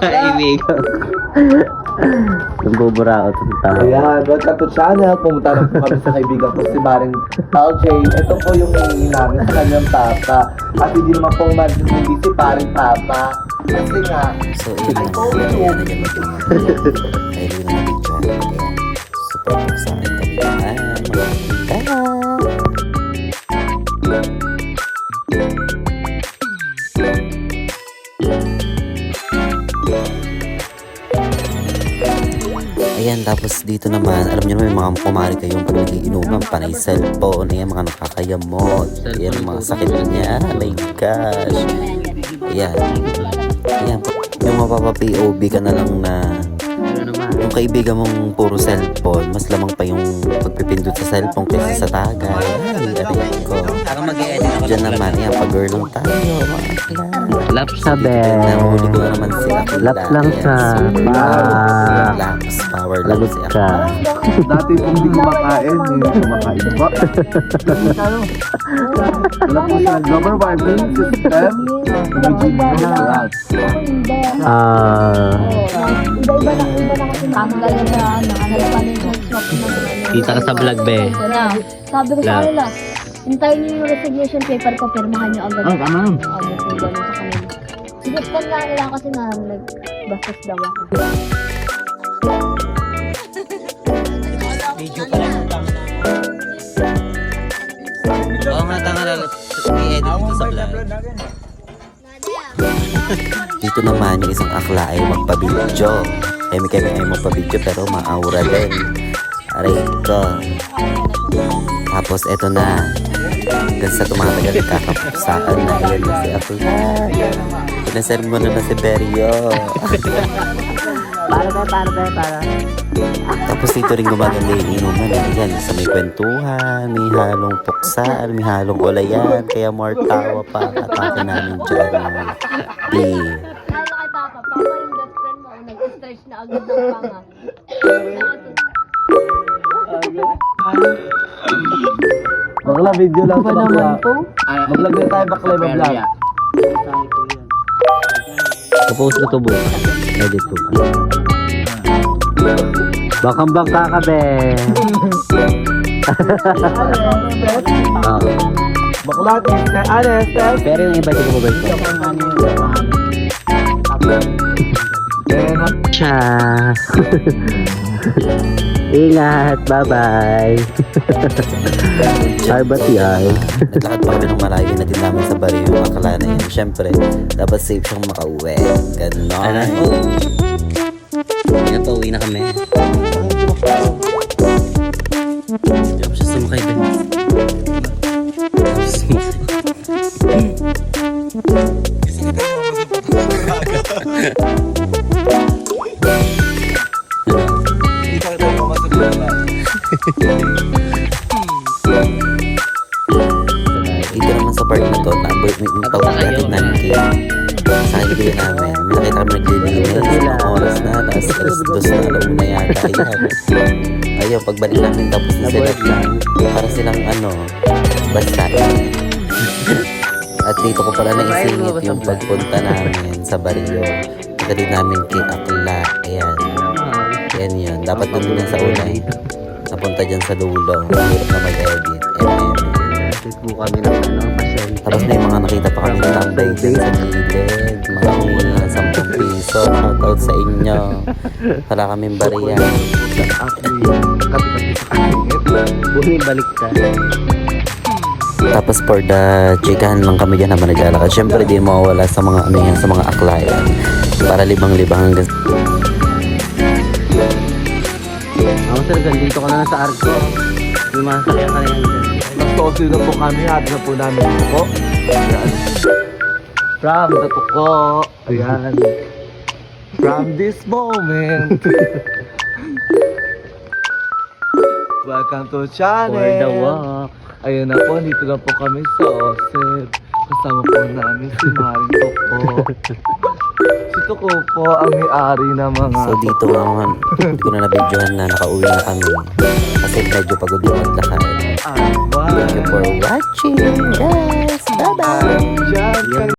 Kaibigan. Yung buburaot ng tao. Ayan, welcome to channel. Pumunta na po kami sa kaibigan ko si Maring LJ. Ito po yung hinihingi namin sa kanyang papa. At hindi naman po hindi si paring papa. Kasi nga, So, yun na. Ayan, nandiyan ba ito? Kaya yun na video. Ayan. Super cool sa akin kami. Ayan, mga kaibigan. Ayan, tapos dito naman, alam niyo naman yung mga kumari kayong pag nagiinuman, panay cellphone, ayan, mga nakakayamot, ayan, ang mga sakit niya, oh my gosh. Ayan, ayan, yung mapapa-POV ka na lang na yung kaibigan mong puro cellphone, mas lamang pa yung pagpipindot sa cellphone kaysa sa tagay. Ay, aray ko. Ako mag-e-edit ako. Diyan naman, ayan, pag-girl lang tayo, mga akla. Laps sa bed. Nahuli ko na naman sila. Laps lang sa Laps, power lang lagot siya. ka. dati kung hindi kumakain, ngayon kumakain po. Wala po siya global warming system. Imagine mo na lahat. Iba na kasi tanggal na swap ng Kita ka sa vlog, be. Sabi ko sa kanila, hintayin niyo yung resignation paper ko, pirmahan niyo agad. Oh, tama lang. Sabi ko gano'n sa kanila. Sinustan nga nila kasi nga, bastos daw ako. Video pa lang. Oo nga, tanga na. I-edit ko sa vlog. Dito naman yung isang akla ay magpa-video. Kami ay magpa-video pero maaura din. Aray ko. Tapos eto na. Hanggang sa tumatagal kakapsaan na yan na si akla. Pinasermo na si Berio. Para. Tapos dito rin gumaganda yung inuman. Ayan, sa may kwentuhan, may halong puksaan, may halong ulayan. Kaya more tawa pa. Atake namin dyan. Kaya kay Papa yung best friend mo, nag-stretch na agad ng panga. Bakla, video lang sa bakla. Mag-vlog din tayo bakla, mag-vlog. Suppose ko to bukas. Edit ko pa. Bakang bangka ka, be. Oo. Bakla, Esther. Pero yung iba, di ko mabalik ko. Siya. Ingat. Bye-bye. Harbat yan. Naglakad pa kami ng malayo na din namin sa baryo yung akala na yan. Siyempre, dapat safe siyang makauwi. Ganon. Kaya pa, uwi na kami. Hindi ako siya sumakay din. Dito naman sa park na to, may tawag natin ng cake. Sa kaibigan namin, may nakita kami naglilinis. Ang oras na, tapos alas 2 na alam na yata. Ayun, pagbalik namin tapos na sila. Para silang basta. At dito ko pala naisingit yung pagpunta namin sa baryo. Pagdating namin kay Akla. Ayan. Ayan yun. Dapat namin yan sa una eh. Napunta dyan sa dulo. Hirap na mag-edit. Facebook kami ng pasyente. Tapos may mga nakita pa kami tambay dyan sa gilid. Mga humul na 10 piso. Shoutout sa inyo. Wala kaming bariya. Buhin balik ka. Tapos for the chikahan lang kami dyan naman naglalakad. Siyempre di mawawala sa mga yan, sa mga aklayan. Para libang-libang hanggang Ako sir, dito ka na sa Arco. Yung mga sakyan ka na yan. Nagsosi na po kami, hati na po namin ito po. Ayan. From the Tuko. Ayan. From this moment. Welcome to channel. For the walk. Ayun na po, dito na po kami sa Osep. Kasama po namin si Maring Tuko. Si Tuko po ang may-ari ng mga... So dito naman, hindi ko na nabidyohan na nakauwi na kami. Kasi medyo pagod yung maglakad. Bye. Thank you for watching guys. Bye-bye. Diyan.